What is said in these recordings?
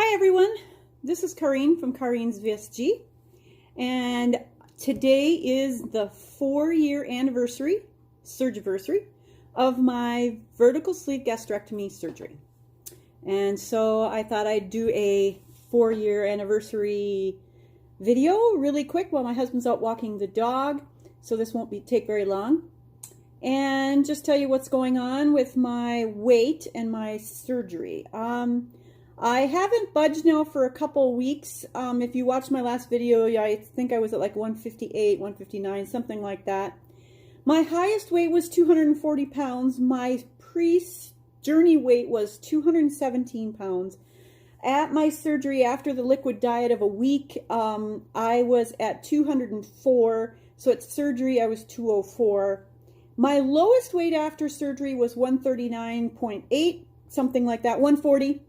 Hi everyone, this is Kareen from Kareen's VSG, and today is the 4-year anniversary, surgiversary, of my vertical sleeve gastrectomy surgery. And so I thought I'd do a 4-year anniversary video really quick while my husband's out walking the dog, so this won't take very long. And just tell you what's going on with my weight and my surgery. I haven't budged now for a couple weeks. If you watched my last video, I think I was at like 158, 159, something like that. My highest weight was 240 pounds. My pre-journey weight was 217 pounds. At my surgery, after the liquid diet of a week, I was at 204. So at surgery, I was 204. My lowest weight after surgery was 139.8, something like that, 140.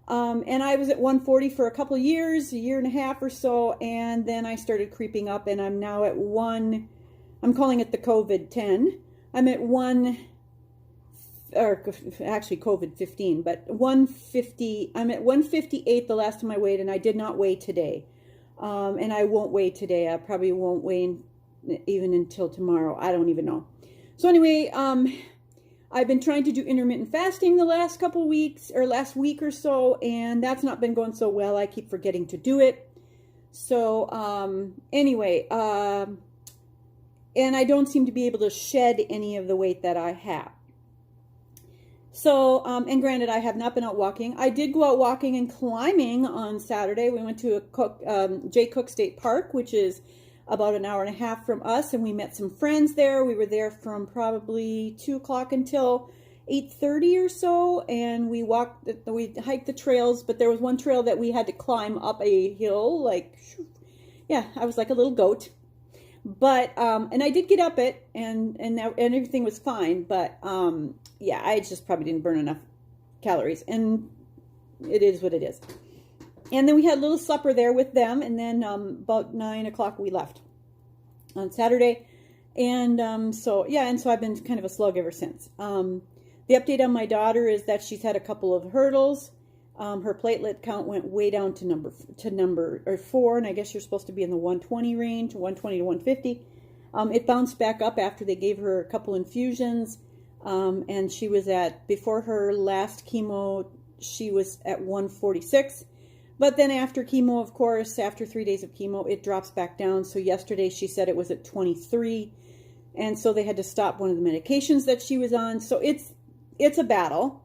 And I was at 140 for a couple of years, a year and a half or so, and then I started creeping up, and I'm now at I'm calling it the COVID 10. I'm at actually COVID 15, but 150, I'm at 158 the last time I weighed, and I did not weigh today. And I won't weigh today. I probably won't weigh even until tomorrow. I don't even know. So anyway, I've been trying to do intermittent fasting the last couple weeks, or last week or so, and that's not been going so well. I keep forgetting to do it. So, anyway, and I don't seem to be able to shed any of the weight that I have. So, and granted, I have not been out walking. I did go out walking and climbing on Saturday. We went to Jay Cook State Park, which is about an hour and a half from us, and we met some friends there. We were there from probably 2 o'clock until 8:30 or so, and we hiked the trails, but there was one trail that we had to climb up a hill, like, yeah, I was like a little goat. But, and I did get up it, and everything was fine, but, yeah, I just probably didn't burn enough calories, and it is what it is. And then we had a little supper there with them, and then about 9 o'clock we left on Saturday. And so I've been kind of a slug ever since. The update on my daughter is that she's had a couple of hurdles. Her platelet count went way down to number 4, and I guess you're supposed to be in the 120 range, 120 to 150. It bounced back up after they gave her a couple infusions, and she was before her last chemo, she was at 146. But then after chemo, of course, after 3 days of chemo, it drops back down. So yesterday she said it was at 23. And so they had to stop one of the medications that she was on. So it's a battle.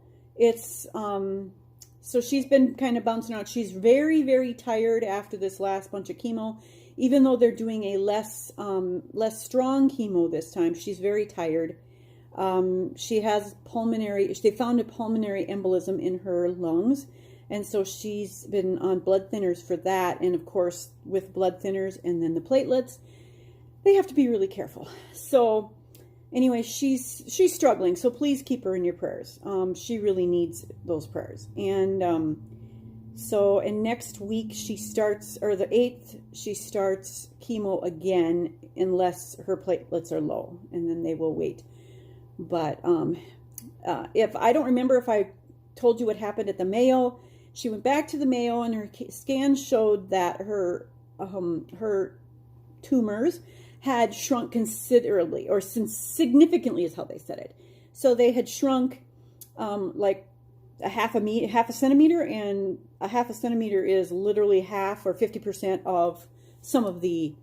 So she's been kind of bouncing around. She's very, very tired after this last bunch of chemo. Even though they're doing a less strong chemo this time, she's very tired. She has they found a pulmonary embolism in her lungs. And so she's been on blood thinners for that. And of course, with blood thinners and then the platelets, they have to be really careful. So anyway, she's struggling. So please keep her in your prayers. She really needs those prayers. And and next week she starts, or the 8th, she starts chemo again unless her platelets are low. And then they will wait. But if I don't remember if I told you what happened at the Mayo. She went back to the Mayo, and her scan showed that her tumors had shrunk considerably, or significantly is how they said it. So they had shrunk like half a centimeter, and a half a centimeter is literally half or 50% of some of the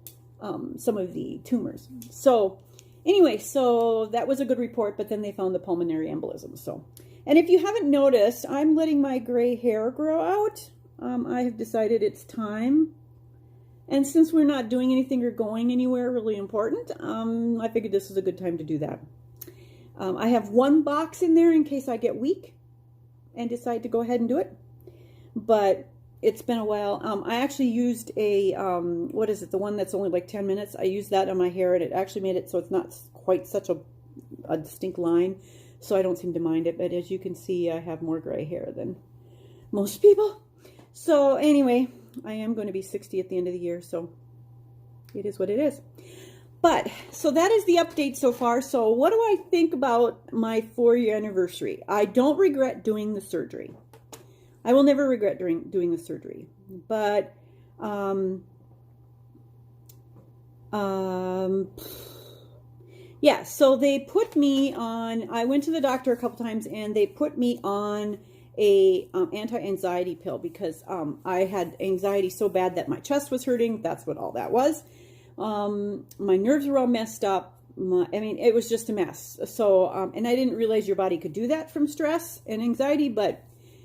tumors. So anyway, so that was a good report, but then they found the pulmonary embolism. So. And if you haven't noticed, I'm letting my gray hair grow out. I have decided it's time. And since we're not doing anything or going anywhere really important, I figured this is a good time to do that. I have one box in there in case I get weak and decide to go ahead and do it. But it's been a while. I actually used the one that's only like 10 minutes. I used that on my hair, and it actually made it so it's not quite such a distinct line. So I don't seem to mind it, but as you can see, I have more gray hair than most people. So anyway, I am going to be 60 at the end of the year, so it is what it is. But, so that is the update so far. So what do I think about my 4-year anniversary? I don't regret doing the surgery. I will never regret doing the surgery. But yeah, so they put me on, I went to the doctor a couple times and they put me on a anti-anxiety pill because I had anxiety so bad that my chest was hurting. That's what all that was. My nerves were all messed up. I mean, it was just a mess. So, and I didn't realize your body could do that from stress and anxiety, but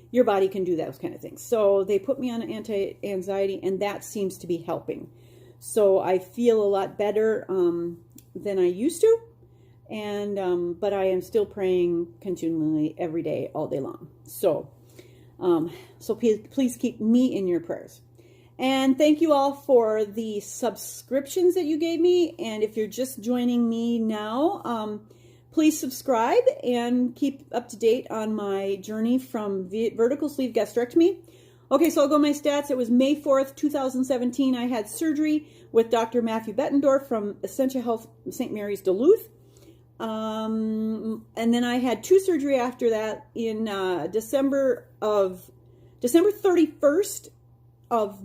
your body can do those kind of things. So they put me on anti-anxiety, and that seems to be helping. So I feel a lot better than I used to, and but I am still praying continually every day, all day long. So, so please keep me in your prayers. And thank you all for the subscriptions that you gave me. And if you're just joining me now, please subscribe and keep up to date on my journey from vertical sleeve gastrectomy. Okay, so I'll go my stats. It was May 4th, 2017. I had surgery with Dr. Matthew Bettendorf from Essentia Health, St. Mary's, Duluth. And then I had 2 surgery after that in December 31st of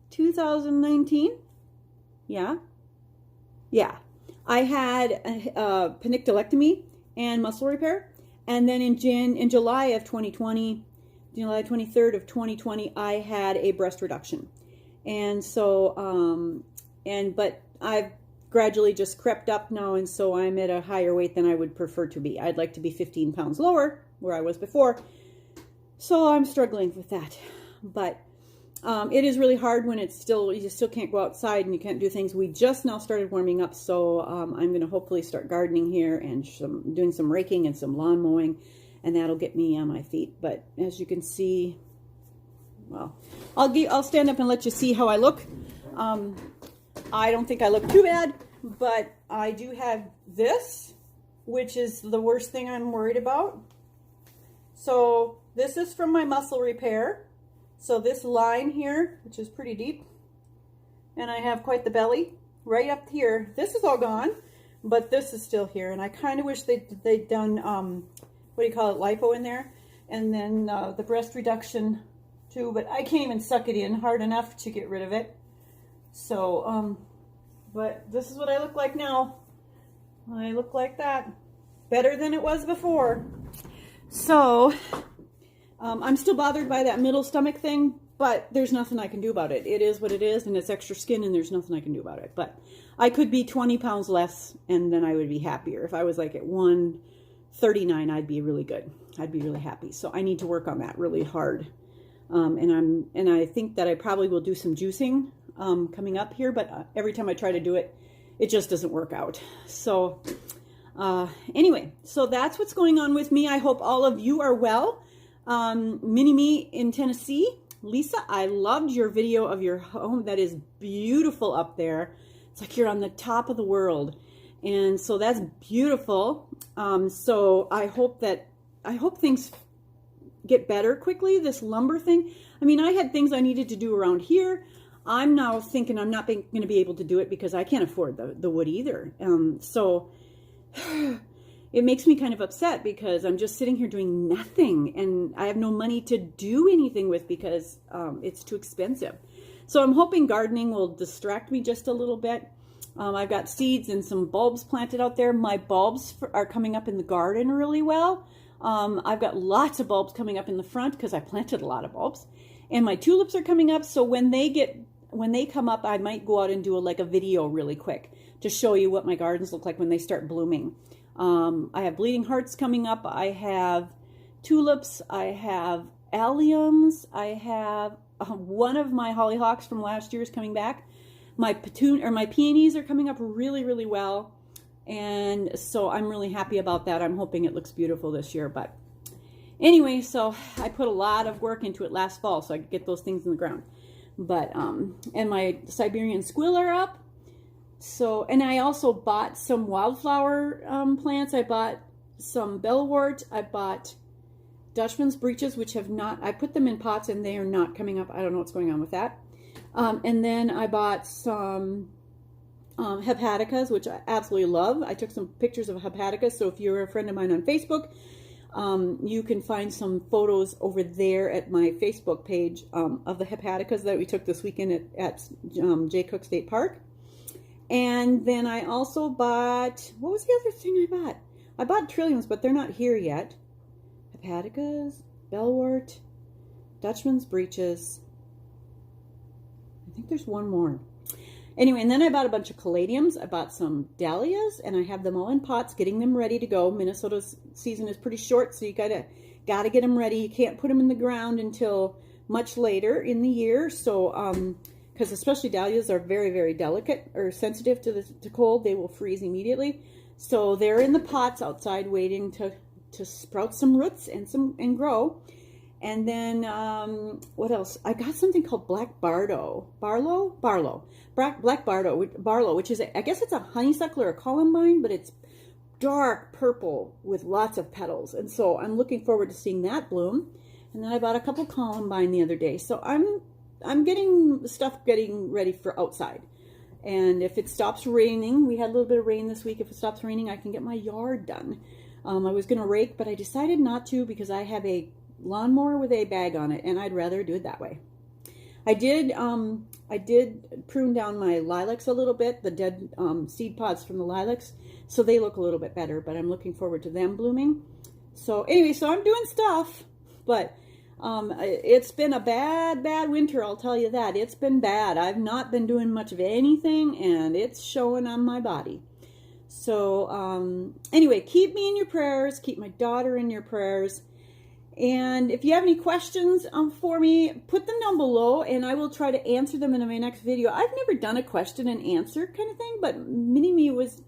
2019. Yeah. I had a panniculectomy and muscle repair. And then in July of 2020, July 23rd of 2020, I had a breast reduction. And so, but I've gradually just crept up now, and so I'm at a higher weight than I would prefer to be. I'd like to be 15 pounds lower, where I was before. So I'm struggling with that. But it is really hard when it's still, you still can't go outside and you can't do things. We just now started warming up, so I'm going to hopefully start gardening here and doing some raking and some lawn mowing, and that'll get me on my feet. But as you can see, well, I'll stand up and let you see how I look. I don't think I look too bad, but I do have this, which is the worst thing I'm worried about. So this is from my muscle repair. So this line here, which is pretty deep, and I have quite the belly right up here. This is all gone, but this is still here, and I kind of wish they'd done what do you call it, lipo in there, and then the breast reduction too. But I can't even suck it in hard enough to get rid of it. So, but this is what I look like now. I look like that, better than it was before. So. I'm still bothered by that middle stomach thing, but there's nothing I can do about it. It is what it is, and it's extra skin, and there's nothing I can do about it. But I could be 20 pounds less, and then I would be happier. If I was like at 139, I'd be really good. I'd be really happy. So I need to work on that really hard. And I think that I probably will do some juicing coming up here, but every time I try to do it, it just doesn't work out. So anyway, so that's what's going on with me. I hope all of you are well. Mini-me in Tennessee. Lisa, I loved your video of your home. That is beautiful up there. It's like you're on the top of the world. And so that's beautiful. So I hope things get better quickly, this lumber thing. I mean, I had things I needed to do around here. I'm now thinking I'm not going to be able to do it because I can't afford the wood either. So it makes me kind of upset because I'm just sitting here doing nothing, and I have no money to do anything with because it's too expensive. So I'm hoping gardening will distract me just a little bit. I've got seeds and some bulbs planted out there. My bulbs are coming up in the garden really well. I've got lots of bulbs coming up in the front because I planted a lot of bulbs, and my tulips are coming up. So when they come up, I might go out and do a video really quick to show you what my gardens look like when they start blooming. I have bleeding hearts coming up. I have tulips. I have alliums. I have one of my hollyhocks from last year is coming back. My peonies are coming up really, really well. And so I'm really happy about that. I'm hoping it looks beautiful this year. But anyway, so I put a lot of work into it last fall so I could get those things in the ground. But, and my Siberian squill are up. So, and I also bought some wildflower plants. I bought some bellwort. I bought Dutchman's breeches, which have not, I put them in pots and they are not coming up. I don't know what's going on with that. And then I bought some hepaticas, which I absolutely love. I took some pictures of hepaticas. So if you're a friend of mine on Facebook, You can find some photos over there at my Facebook page of the hepaticas that we took this weekend at Jay Cook State Park. And then I also bought, what was the other thing I bought? I bought trilliums, but they're not here yet. Hepaticas, bellwort, Dutchman's breeches. I think there's one more. Anyway, and then I bought a bunch of caladiums. I bought some dahlias, and I have them all in pots, getting them ready to go. Minnesota's season is pretty short, so you gotta get them ready. You can't put them in the ground until much later in the year. So, because especially dahlias are very, very delicate or sensitive to cold, they will freeze immediately. So they're in the pots outside, waiting to sprout some roots and grow. And then, what else? I got something called Black Barlow, which is, I guess it's a honeysuckle or a columbine, but it's dark purple with lots of petals. And so I'm looking forward to seeing that bloom. And then I bought a couple columbine the other day. So I'm getting ready for outside. And if it stops raining, we had a little bit of rain this week. If it stops raining, I can get my yard done. I was going to rake, but I decided not to because I have a lawnmower with a bag on it, and I'd rather do it that way. I did prune down my lilacs a little bit, the dead seed pods from the lilacs, so they look a little bit better, but I'm looking forward to them blooming. So anyway, so I'm doing stuff, but it's been a bad winter, I'll tell you that. It's been bad. I've not been doing much of anything, and it's showing on my body. So anyway, keep me in your prayers, keep my daughter in your prayers. And if you have any questions for me, put them down below, and I will try to answer them in my next video. I've never done a question and answer kind of thing, but Mini-Me was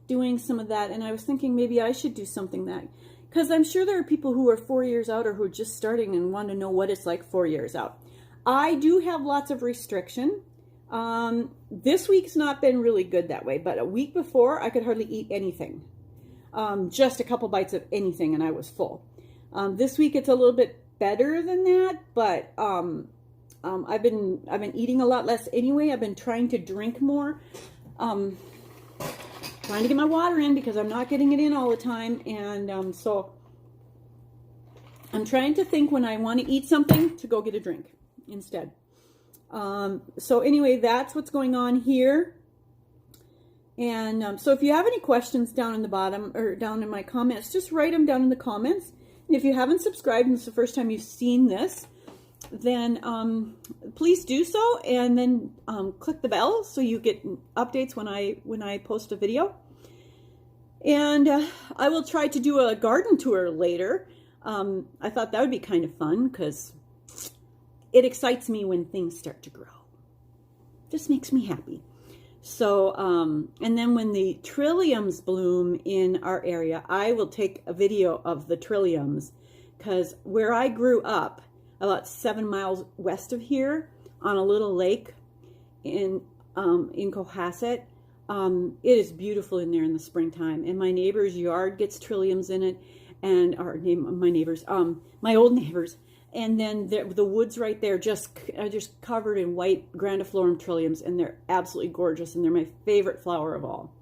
doing some of that, and I was thinking maybe I should do something that, because I'm sure there are people who are 4 years out or who are just starting and want to know what it's like 4 years out. I do have lots of restriction. This week's not been really good that way, but a week before I could hardly eat anything. Just a couple bites of anything and I was full. This week it's a little bit better than that, but I've been eating a lot less anyway. I've been trying to drink more, trying to get my water in because I'm not getting it in all the time, and so I'm trying to think when I want to eat something to go get a drink instead. So anyway, that's what's going on here. And so if you have any questions down in the bottom or down in my comments, just write them down in the comments. And if you haven't subscribed and it's the first time you've seen this, then please do so, and then click the bell so you get updates when I post a video. And I will try to do a garden tour later. I thought that would be kind of fun because it excites me when things start to grow. Just makes me happy. So, and then when the trilliums bloom in our area, I will take a video of the trilliums, because where I grew up, about 7 miles west of here, on a little lake in Cohasset, it is beautiful in there in the springtime. And my neighbor's yard gets trilliums in it, and my old neighbors. And then the woods right there just covered in white grandiflorum trilliums, and they're absolutely gorgeous, and they're my favorite flower of all.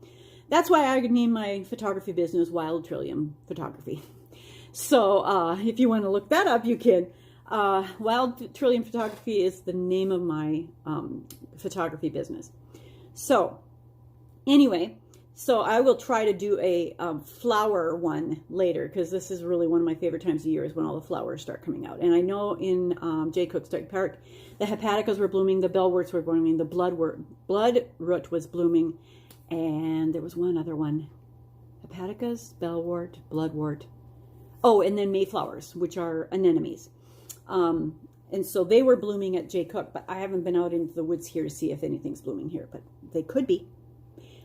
That's why I named my photography business Wild Trillium Photography. So if you want to look that up, you can. Wild Trillium Photography is the name of my photography business. So anyway, so I will try to do a flower one later, because this is really one of my favorite times of year, is when all the flowers start coming out. And I know in Jay Cook State Park, the hepaticas were blooming, the bellworts were blooming, the bloodroot was blooming, and there was one other one. Hepaticas, bellwort, bloodwort. Oh, and then mayflowers, which are anemones. And so they were blooming at Jay Cook, but I haven't been out into the woods here to see if anything's blooming here, but they could be.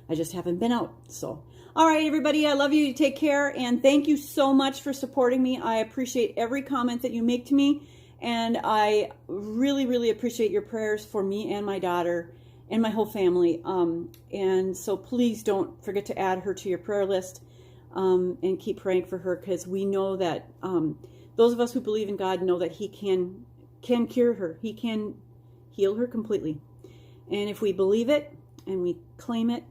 I just haven't been out. So, all right, everybody, I love you. You take care, and thank you so much for supporting me. I appreciate every comment that you make to me, and I really, really appreciate your prayers for me and my daughter and my whole family. And so please don't forget to add her to your prayer list, and keep praying for her, because we know that those of us who believe in God know that He can cure her. He can heal her completely. And if we believe it and we claim it,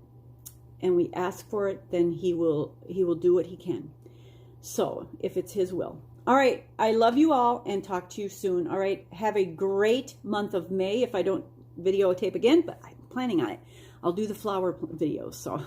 and we ask for it, then he will do what he can. So if it's his will. All right. I love you all and talk to you soon. All right. Have a great month of May if I don't videotape again, but I'm planning on it. I'll do the flower videos. So